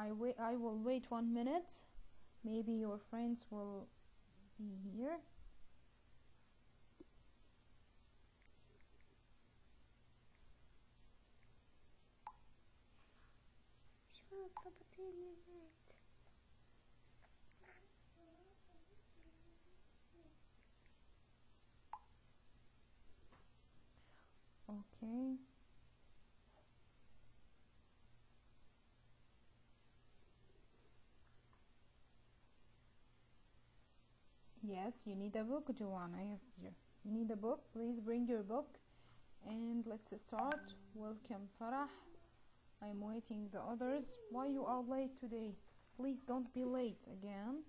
I will wait 1 minute. Maybe your friends will be here. Okay. Yes, you need a book, Joanna. Yes, dear. You need a book. Please bring your book. And let's start. Welcome, Farah. I'm waiting the others. Why you are late today? Please don't be late again.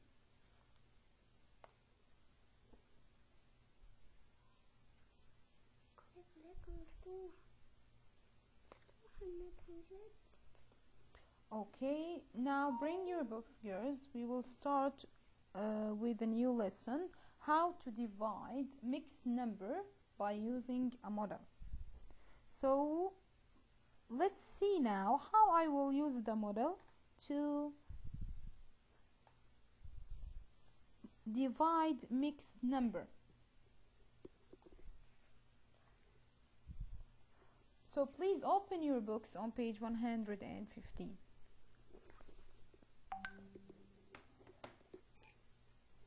Okay, now bring your books, girls. We will start with a new lesson, how to divide mixed number by using a model. So let's see now how I will use the model to divide mixed number. So please open your books on page 115.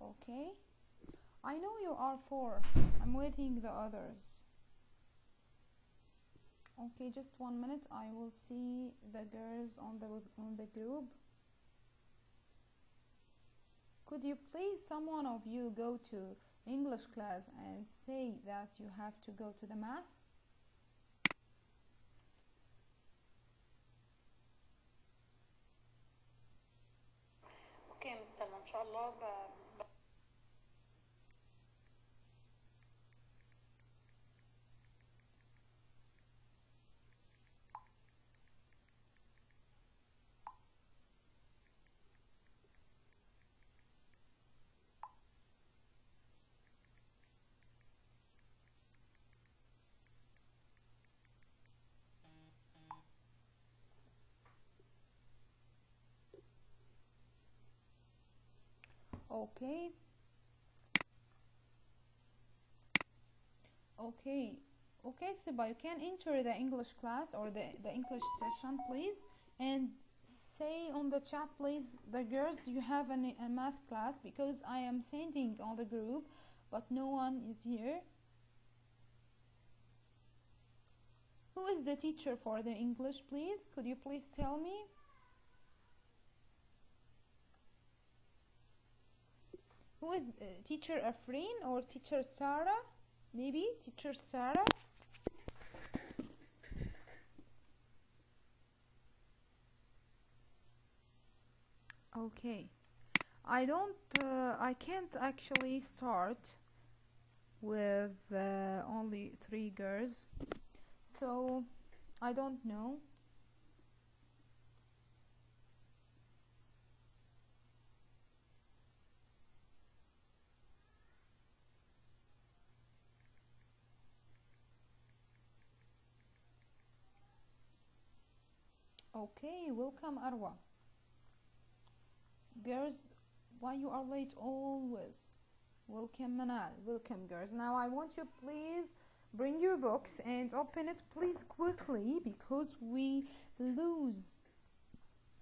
Okay, I know you are 4. I'm waiting the others. Okay, just 1 minute. I will see the girls on the group. Could you please, someone of you, go to English class and say that you have to go to the math? اوكي مستنى ان شاء الله. Okay. Okay, Siba, you can enter the English class or the English session, please, and say on the chat, please, the girls, you have a math class, because I am sending on the group, but no one is here. Who is the teacher for the English, please? Could you please tell me? Who is teacher Afreen or teacher Sarah? Maybe teacher Sarah? Okay. I can't actually start with only 3 girls. So, I don't know. Okay, welcome Arwa. Girls, why you are late always? Welcome Manal. Welcome girls. Now I want you, please bring your books and open it please quickly, because we lose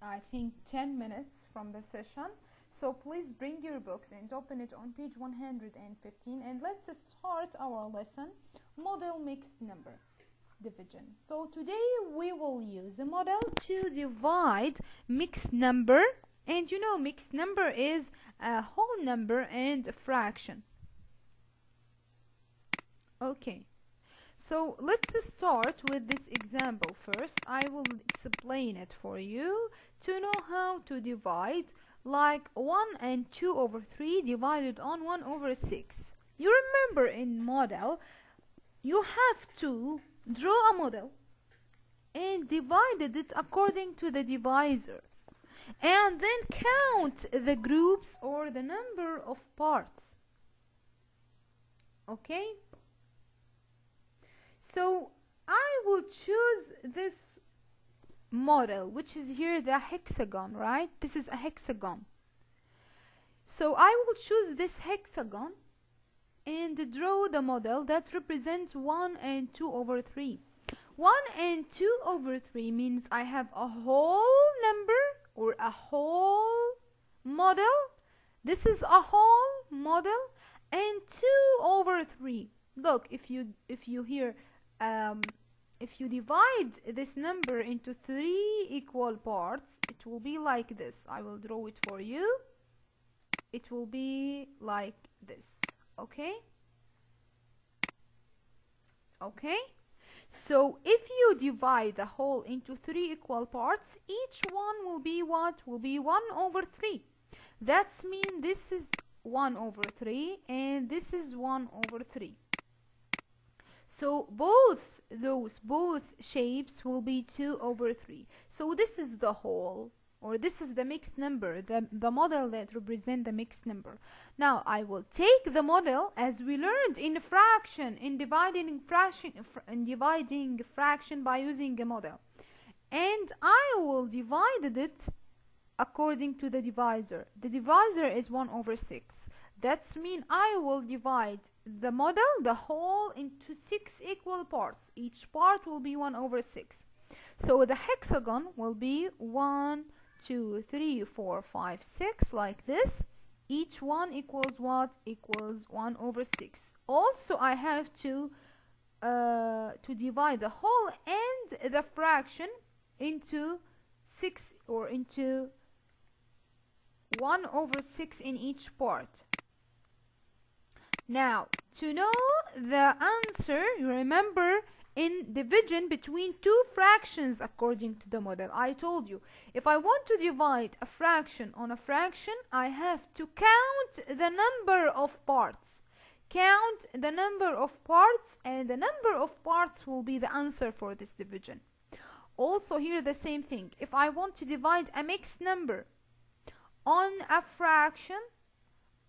I think 10 minutes from the session. So please bring your books and open it on page 115, and let's start our lesson, model mixed number division. So today we will use a model to divide mixed number, and you know mixed number is a whole number and a fraction. Okay, so let's start with this example first. I will explain it for you to know how to divide, like 1 and 2 over 3 divided on 1 over 6. You remember in model you have to draw a model and divided it according to the divisor, and then count the groups or the number of parts. Okay, so I will choose this model, which is here the hexagon, right? This is a hexagon. So I will choose this hexagon and draw the model that represents 1 and 2 over 3. 1 and 2 over 3 means I have a whole number or a whole model. This is a whole model, and 2 over 3. Look, if you divide this number into 3 equal parts, it will be like this. I will draw it for you. It will be like this. Okay? Okay? So if you divide the whole into 3 equal parts, each one will be what? Will be 1 over 3. That means this is 1 over 3 and this is 1 over 3. So both shapes will be 2 over 3. So this is the whole, or this is the mixed number, the model that represents the mixed number. Now I will take the model as we learned in fraction, in dividing fraction by using a model, and I will divide it according to the divisor. The divisor is 1 over 6. That means I will divide the model, the whole, into 6 equal parts. Each part will be 1 over 6. So the hexagon will be 1, 2, 3, 4, 5, 6, like this. Each one equals what? Equals 1 over 6. Also, I have to divide the whole and the fraction into 6, or into 1 over 6 in each part. Now, to know the answer, you remember in division between two fractions according to the model, I told you, if I want to divide a fraction on a fraction, I have to count the number of parts. Count the number of parts, and the number of parts will be the answer for this division. Also here the same thing. If I want to divide a mixed number on a fraction,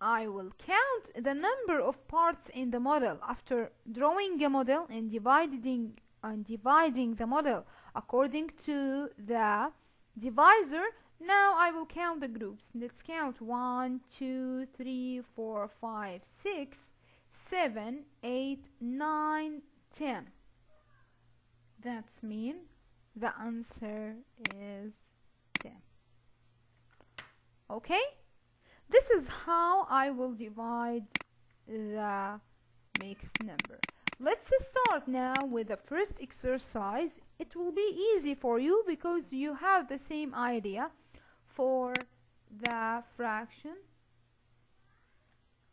I will count the number of parts in the model. After drawing a model and dividing the model according to the divisor, now I will count the groups. Let's count 1, 2, 3, 4, 5, 6, 7, 8, 9, 10. That's mean the answer is 10. Okay? This is how I will divide the mixed number. Let's start now with the first exercise. It will be easy for you because you have the same idea for the fraction.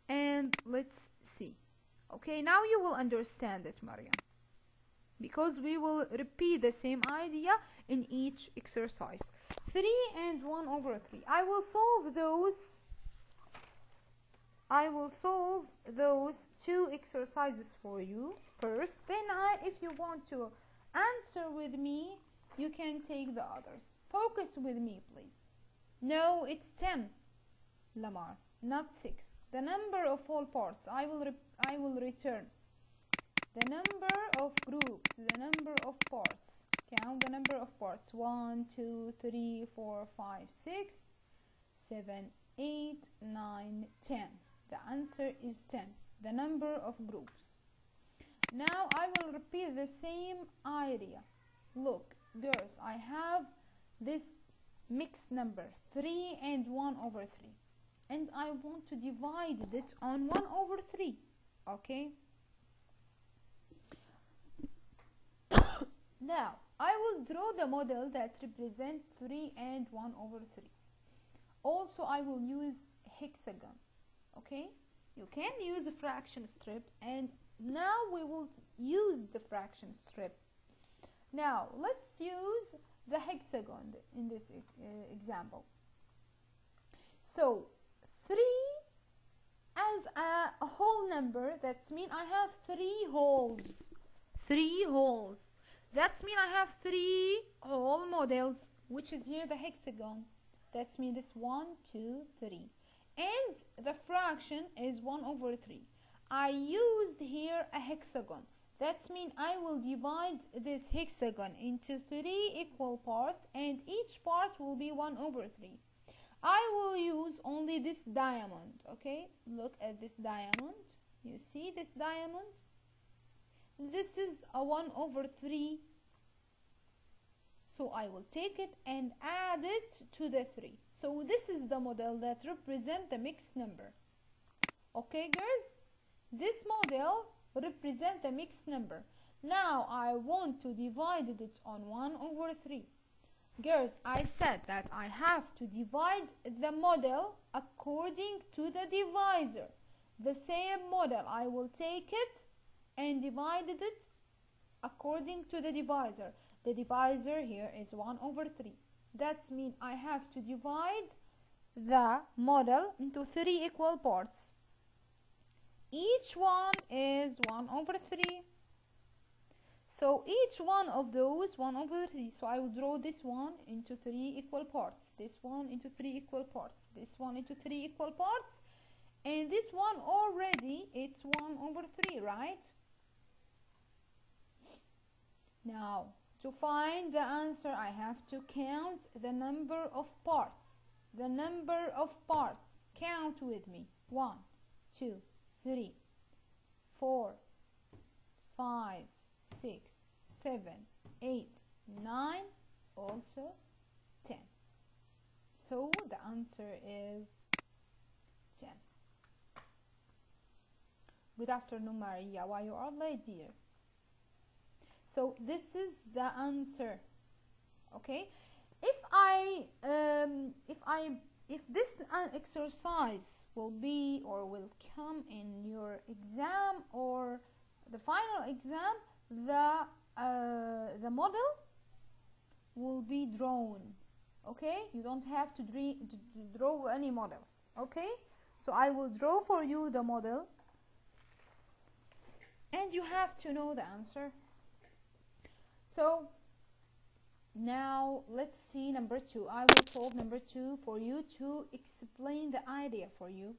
And let's see. Okay, now you will understand it, Maryam, because we will repeat the same idea in each exercise. 3 and 1 over 3. I will solve those two exercises for you first. Then if you want to answer with me, you can take the others. Focus with me, please. No, it's 10, Lamar, not 6. The number of whole parts, I will return. The number of groups, the number of parts. Count the number of parts. 1, 2, 3, 4, 5, 6, 7, 8, 9, 10. The answer is 10. The number of groups. Now I will repeat the same idea. Look, girls, I have this mixed number 3 and 1 over 3, and I want to divide it on 1 over 3. Okay? Now I will draw the model that represents 3 and 1 over 3. Also, I will use hexagon. Okay, you can use a fraction strip, and now we will use the fraction strip. Now let's use the hexagon in this example. So 3 as a whole number, that means I have 3 holes. 3 holes. That means I have 3 whole models, which is here the hexagon. That means this 1, 2, 3. And the fraction is 1 over 3. I used here a hexagon. That means I will divide this hexagon into 3 equal parts, and each part will be 1/3. I will use only this diamond, okay? Look at this diamond. You see this diamond? This is a 1/3. So I will take it and add it to the 3. So this is the model that represents the mixed number. Okay, girls? This model represents a mixed number. Now I want to divide it on 1/3. Girls, I said that I have to divide the model according to the divisor. The same model, I will take it and divide it according to the divisor. The divisor here is 1/3. That means I have to divide the model into 3 equal parts. Each one is 1/3. So each one of those 1/3. So I will draw this one into 3 equal parts. This one into 3 equal parts. This one into 3 equal parts. And this one already, it's 1/3, right? Now, to find the answer, I have to count the number of parts. The number of parts. Count with me. 1, 2, 3, 4, 5, 6, 7, 8, 9, also 10. So the answer is 10. Good afternoon, Maria. Why you are late, dear? So this is the answer. Okay, if this exercise will be or will come in your exam or the final exam, the model will be drawn. Okay, you don't have to draw any model. Okay, so I will draw for you the model and you have to know the answer. So now let's see number 2. I will solve number 2 for you to explain the idea for you,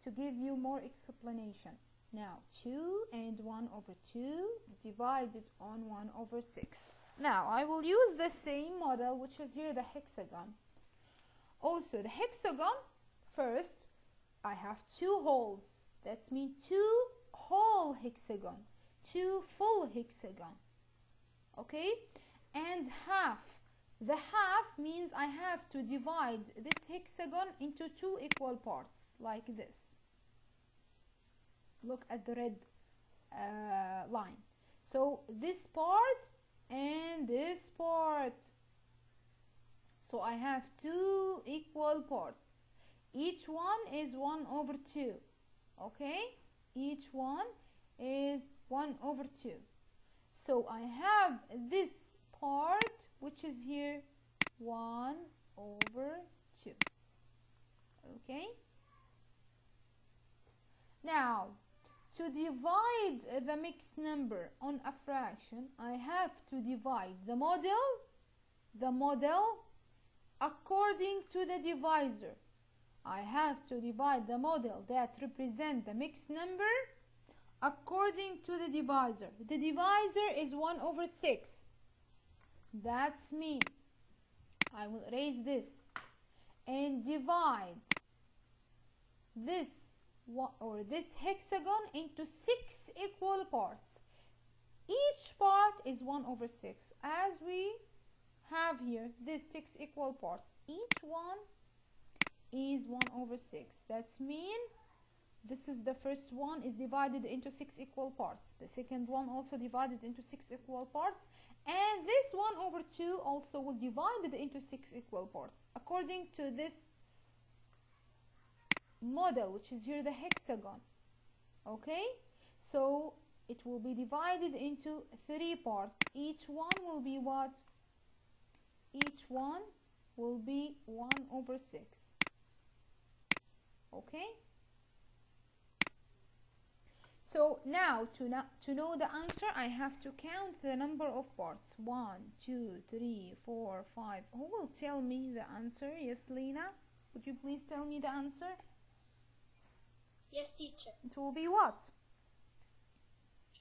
to give you more explanation. Now 2 and 1/2 divided on 1/6. Now I will use the same model, which is here the hexagon. Also the hexagon, first I have 2 holes. That means 2 whole hexagon, 2 full hexagon. Okay, and half. The half means I have to divide this hexagon into 2 equal parts, like this. Look at the red line. So this part and this part. So I have 2 equal parts. Each one is 1/2. Okay, each one is 1/2. So I have this part, which is here 1/2. Okay. Now, to divide the mixed number on a fraction, I have to divide the model according to the divisor. I have to divide the model that represents the mixed number according to the divisor. The divisor is 1/6. That's mean I will erase this and divide this hexagon into 6 equal parts. Each part is 1/6, as we have here this 6 equal parts. Each one is 1/6. That's mean this is the first one is divided into 6 equal parts. The second one also divided into 6 equal parts, and this 1/2 also will divide it into 6 equal parts according to this model, which is here the hexagon. Okay, so it will be divided into 3 parts. Each one will be what? Each one will be 1/6. Okay, so now to know the answer, I have to count the number of parts. 1, 2, 3, 4, 5. Who will tell me the answer? Yes, Lena, would you please tell me the answer? Yes, teacher. It will be what?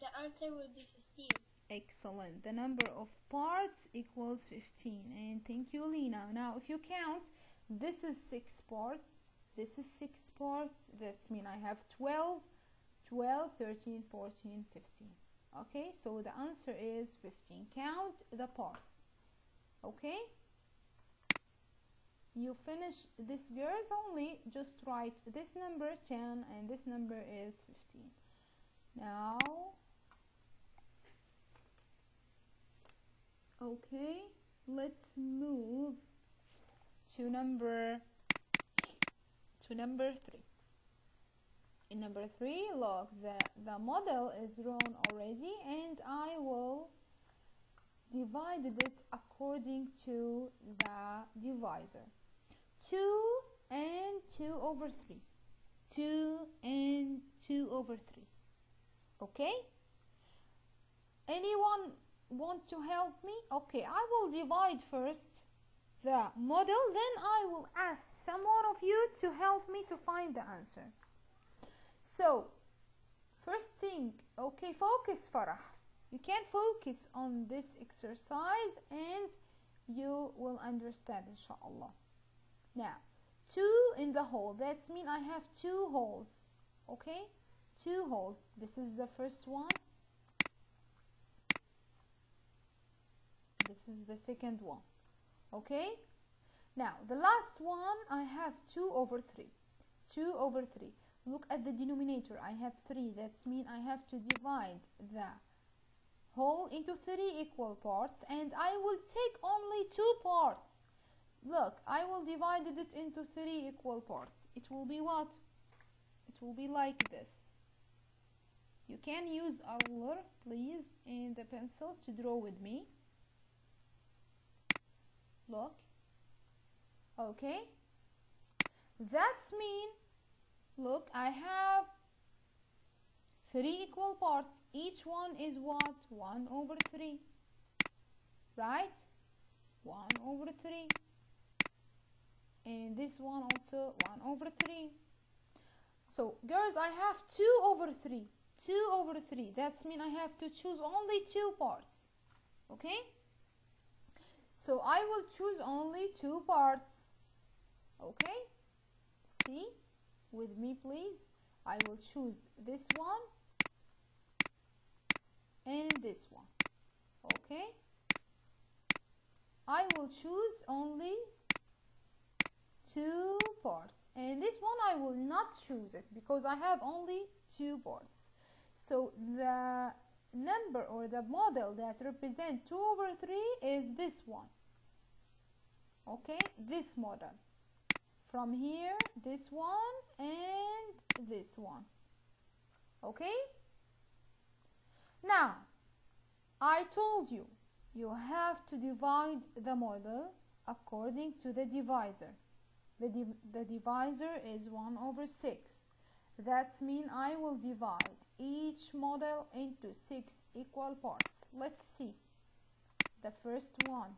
The answer will be 15. Excellent. The number of parts equals 15. And thank you, Lena. Now, if you count, this is 6 parts. This is 6 parts. That means I have 12, 13, 14, 15. Okay, so the answer is 15. Count the parts. Okay? You finish this, girls, only just write this number 10 and this number is 15. Now, okay, let's move to number 3. In number 3, look, the model is drawn already, and I will divide it according to the divisor. 2 and 2 over 3. 2 and 2 over 3. Okay? Anyone want to help me? Okay, I will divide first the model, then I will ask someone of you to help me to find the answer. So, first thing, okay, focus, Farah. You can focus on this exercise and you will understand, inshallah. Now, 2 in the hole, that means I have 2 holes, okay? 2 holes. This is the first one. This is the second one, okay? Now, the last one, I have 2 over 3. 2 over 3. Look at the denominator. I have 3. That means I have to divide the whole into 3 equal parts, and I will take only 2 parts. Look, I will divide it into 3 equal parts. It will be what? It will be like this. You can use a ruler, please, and the pencil to draw with me. Look. Okay. That's mean, look, I have 3 equal parts. Each one is what? 1 over 3. Right? 1 over 3. And this one also 1 over 3. So, girls, I have 2 over 3. 2 over 3. That means I have to choose only 2 parts. Okay? So, I will choose only 2 parts. Okay? See? With me, please. I will choose this one and this one. Okay? I will choose only 2 parts, and this one I will not choose it because I have only 2 parts. So the number or the model that represents 2 over 3 is this one. Okay, this model. From here, this one and this one. Okay? Now, I told you, you have to divide the model according to the divisor. The divisor is 1 over 6. That means I will divide each model into 6 equal parts. Let's see. The first one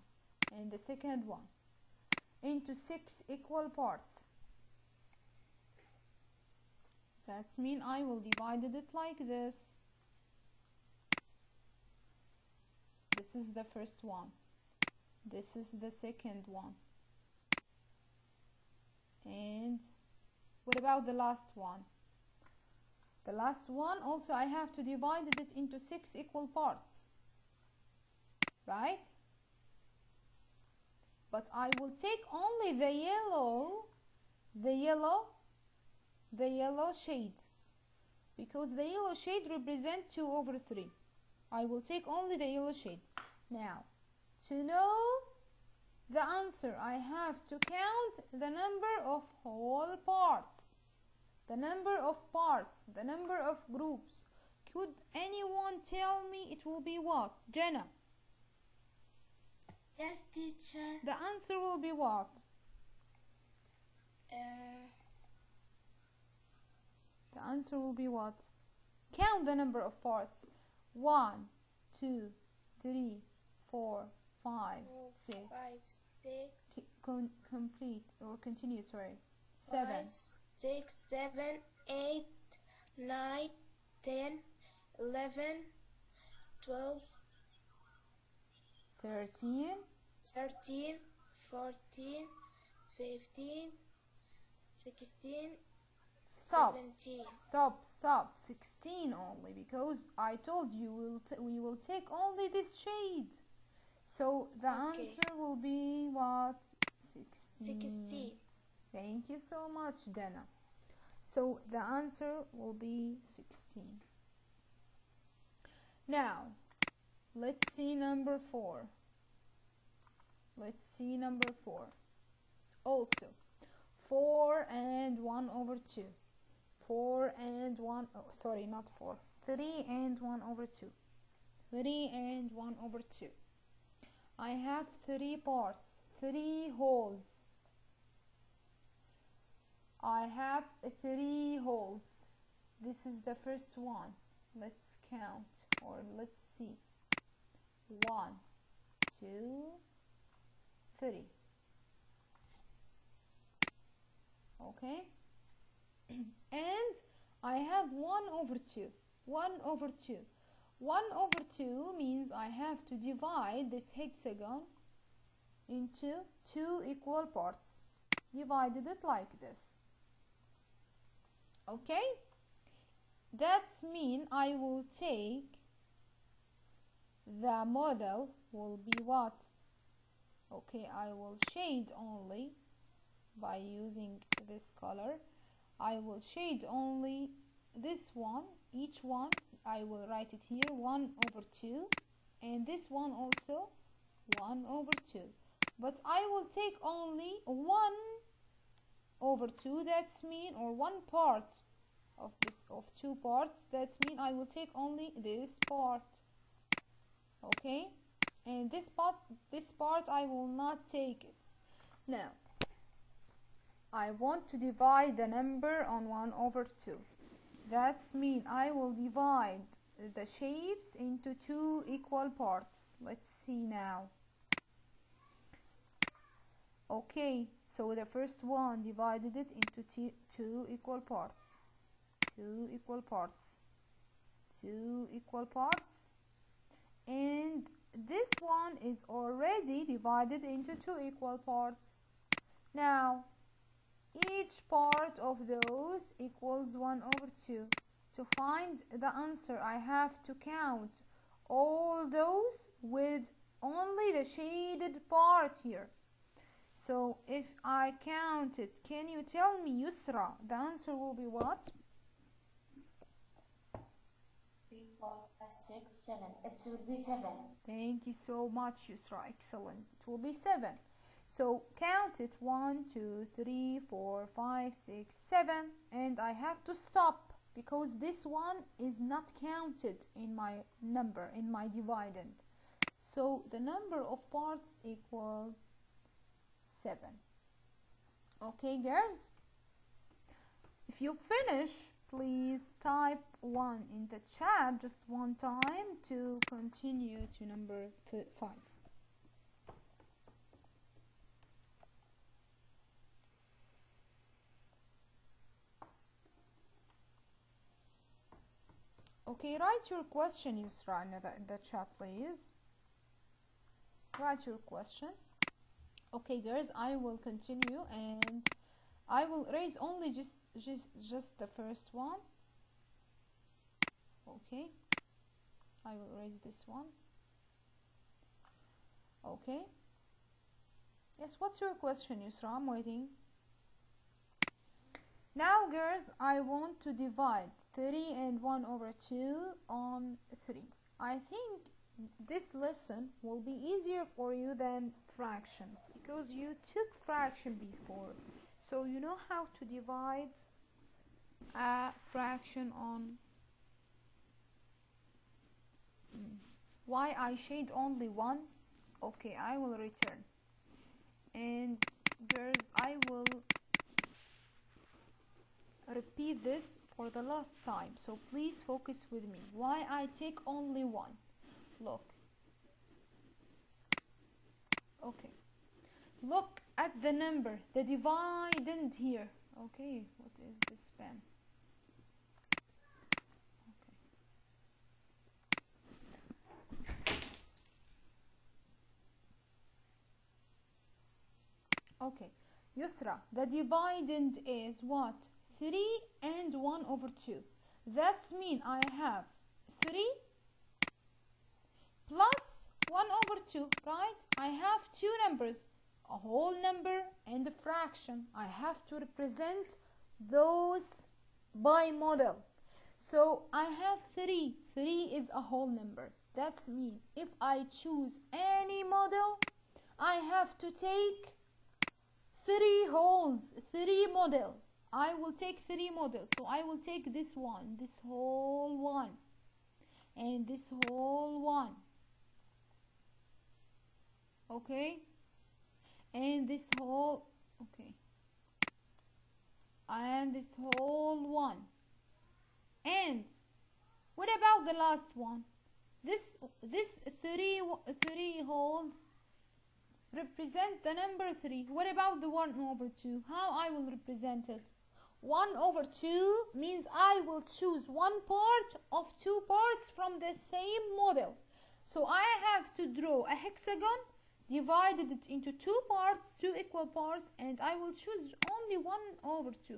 and the second one into 6 equal parts. That means I will divide it like this. This is the first one. This is the second one. And what about the last one? The last one also I have to divide it into 6 equal parts. Right? But I will take only the yellow shade, because the yellow shade represents 2 over 3. I will take only the yellow shade. Now, to know the answer, I have to count the number of whole parts, the number of parts, the number of groups. Could anyone tell me it will be what? Jenna? Yes, teacher. The answer will be what? The answer will be what? Count the number of parts. 1, 2, 3, 4, 5, 6. 5, 6. Complete or continue, sorry. 7. 5, 6, 7, 8, 9, 10, 11, 12, 13. 13, 14, 15, 16, Stop. 17. Stop. 16 only, because I told you we will take only this shade. So the Okay. answer will be what? 16. 16. Thank you so much, Dana. So the answer will be 16. Now, let's see number 4. Let's see number 4. Also, 4 and 1 over 2. 4 and 1, oh, sorry, not 4. 3 and 1 over 2. 3 and 1 over 2. I have 3 parts, 3 holes. I have 3 holes. This is the first one. Let's count, or let's see. 1, 2, 3. Okay? And I have 1 over 2. 1 over 2. 1 over 2 means I have to divide this hexagon into 2 equal parts. Divided it like this. Okay? That's mean I will take the model will be what? Okay, I will shade only by using this color. I will shade only this one, each one. I will write it here, 1 over 2, and this one also 1 over 2. But I will take only 1 over 2, that's mean, or 1 part of this, of 2 parts, that's mean I will take only this part. Okay? And this part I will not take it. Now, I want to divide the number on 1 over 2. That's mean I will divide the shapes into 2 equal parts. Let's see now. Okay, so the first one divided it into 2 equal parts. 2 equal parts. 2 equal parts. And this one is already divided into 2 equal parts. Now, each part of those equals 1 over 2. To find the answer, I have to count all those with only the shaded part here. So if I count it, can you tell me, Yusra, the answer will be what? 3, 4, 5, 6, 7. It should be 7. Thank you so much, Yusra. Excellent. It will be 7. So count it, 1, 2, 3, 4, 5, 6, 7, and I have to stop because this one is not counted in my number, in my dividend. So the number of parts equal 7. Okay, girls? If you finish, please type 1 in the chat just one time to continue to number 5. Okay, write your question, Yusra, in the chat, please. Write your question. Okay, girls, I will continue and I will raise only just the first one. Okay, I will raise this one. Okay. Yes, what's your question, Yusra? I'm waiting. Now, girls, I want to divide 3 and 1 over 2 on 3. I think this lesson will be easier for you than fraction because you took fraction before. So you know how to divide a fraction on. Why I shade only 1? Okay, I will return. And girls, I will repeat this for the last time, so please focus with me. Why I take only 1? Look. Okay. Look at the number, the dividend here. Okay, what is this pen? Okay. Okay, Yusra, the dividend is what? 3 and 1 over 2. That's mean I have 3 plus 1 over 2, right? I have two numbers, a whole number and a fraction. I have to represent those by model. So I have 3. 3 is a whole number. That's mean if I choose any model, I have to take 3 wholes, 3 model. I will take 3 models. So I will take this one, this whole one, and this whole one. Okay? And this whole, okay. And this whole one. And what about the last one? This three holes represent the number 3. What about the 1 over 2? How I will represent it? 1 over 2 means I will choose one part of 2 parts from the same model. So I have to draw a hexagon, divided it into 2 parts, 2 equal parts, and I will choose only 1 over 2.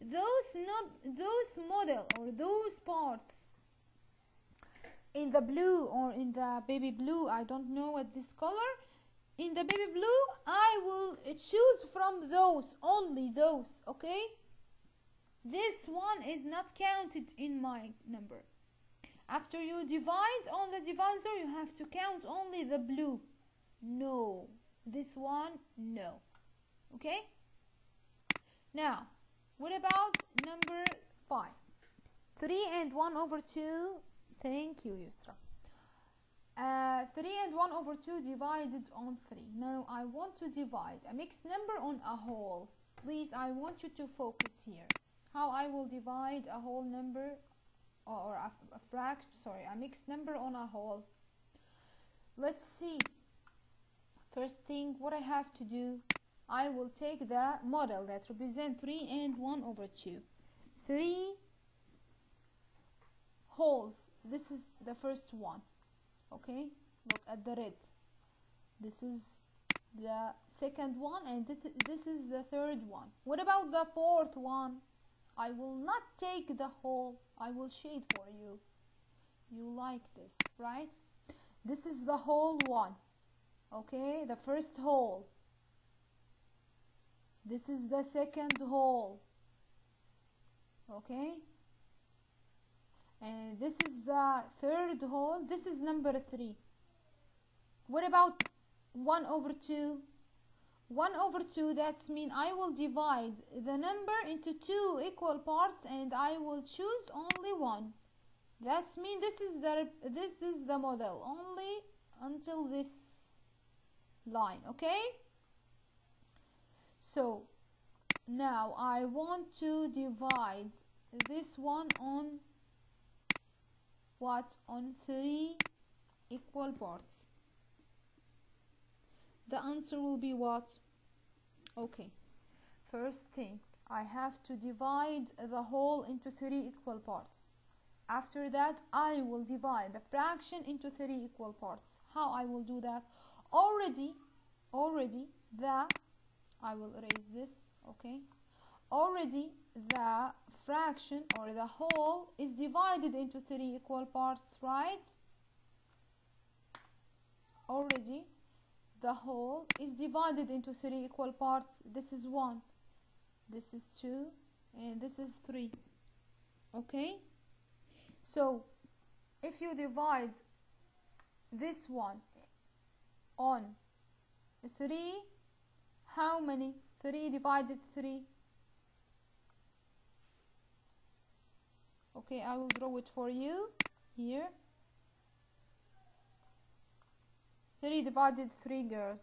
Those model or those parts in the blue or in the baby blue, I don't know what this color, in the baby blue I will choose from those, only those, okay? This one is not counted in my number. After you divide on the divisor, you have to count only the blue. No, this one, no. Okay? Now, what about number 5? 3 and 1 over 2. Thank you, Yusra. 3 and 1 over 2 divided on 3. Now, I want to divide a mixed number on a whole. Please, I want you to focus here. How I will divide a whole number or a fraction, sorry, a mixed number on a whole. Let's see. First thing, what I have to do, I will take the model that represents 3 and 1 over 2. 3 wholes. This is the first one. Okay, look at the red. This is the second one, and this is the third one. What about the fourth one? I will not take the whole. I will shade for you. You like this, right? This is the whole one. Okay, the first whole. This is the second whole. Okay, and this is the third whole. This is number 3. What about 1 over 2? 1 over 2, that's mean I will divide the number into 2 equal parts and I will choose only 1. That's mean this is the model only until this line. Okay, so now I want to divide this one on what? On 3 equal parts. The answer will be what? Okay, first thing, I have to divide the whole into 3 equal parts. After that, I will divide the fraction into 3 equal parts. How I will do that? Already I will erase this, okay? Already the fraction or the whole is divided into 3 equal parts, right? Already the whole is divided into 3 equal parts. This is 1, this is 2, and this is 3. Okay, so if you divide this one on 3, how many? 3 divided 3. Okay, I will draw it for you here. 3 divided 3, girls.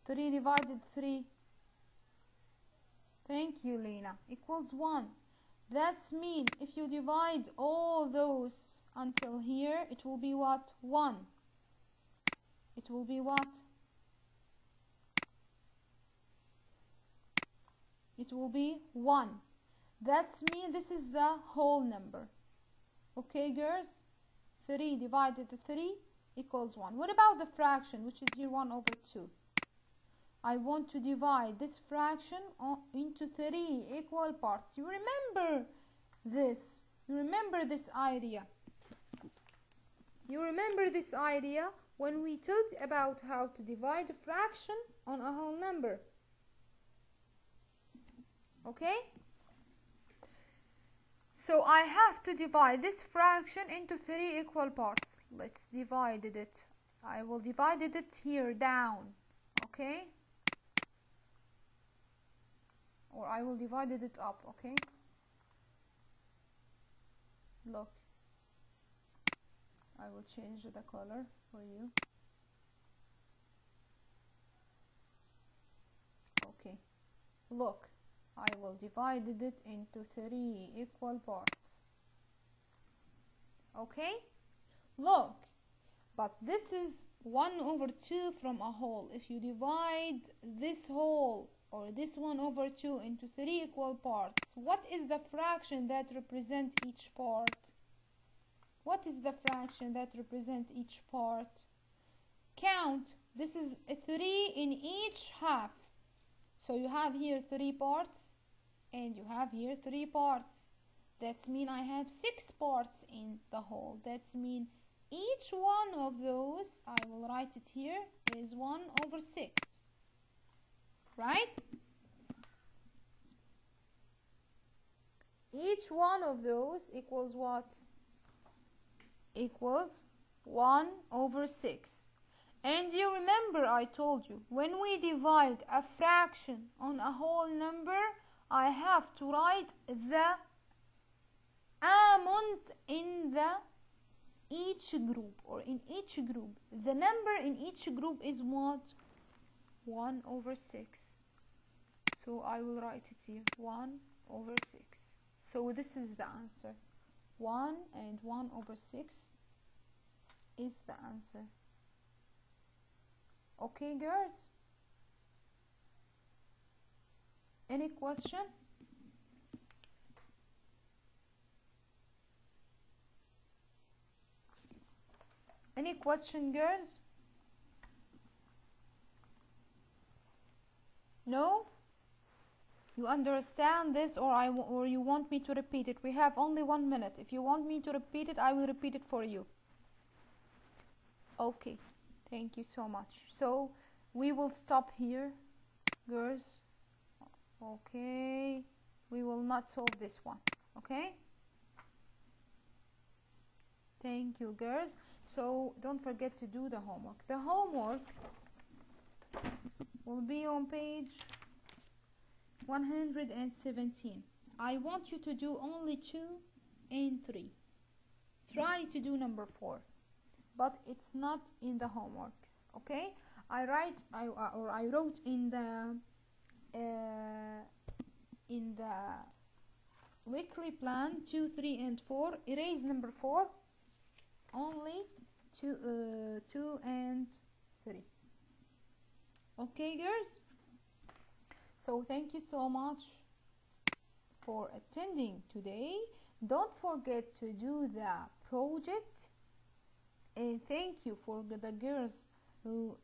3 divided 3. Thank you, Lena. Equals 1. That's mean if you divide all those until here, it will be what? 1. It will be what? It will be 1. That's mean this is the whole number. Okay, girls? 3 divided 3 equals 1. What about the fraction, which is here 1 over 2? I want to divide this fraction into 3 equal parts. You remember this. You remember this idea. You remember this idea when we talked about how to divide a fraction on a whole number. Okay? So I have to divide this fraction into 3 equal parts. Let's divide it. I will divide it here down. Okay? Or I will divide it up. Okay? Look. I will change the color for you. Okay. Look. I will divide it into 3 equal parts. Okay? Look. But this is 1/2 from a whole. If you divide this whole or this 1/2 into 3 equal parts, what is the fraction that represents each part? What is the fraction that represents each part? Count. This is a 3 in each half. So you have here 3 parts and you have here 3 parts. That means I have 6 parts in the whole. That means each one of those, I will write it here, is 1/6. Right? Each one of those equals what? Equals 1/6. And you remember I told you, when we divide a fraction on a whole number, I have to write the amount in each group, or in each group. The number in each group is what? 1/6. So I will write it here, 1/6. So this is the answer. 1 and 1/6 is the answer. Okay, girls? Any question? Any question, girls? No? You understand this, or you want me to repeat it? We have only 1 minute. If you want me to repeat it, I will repeat it for you. Okay. Thank you so much. So we will stop here, girls. Okay. We will not solve this one. Okay? Thank you, girls. So don't forget to do the homework. The homework will be on page 117. I want you to do only 2 and 3. Try to do number 4, but it's not in the homework. Okay? I wrote in the weekly plan 2, 3, and 4. Erase number 4. Only 2 and 3. Okay, girls? So thank you so much for attending today. Don't forget to do the project, and thank you for the girls who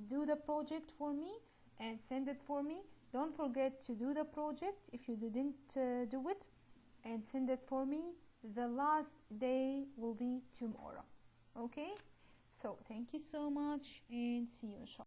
do the project for me and send it for me. Don't forget to do the project if you didn't do it, and send it for me. The last day will be tomorrow. Okay? So thank you so much, and see you inshallah.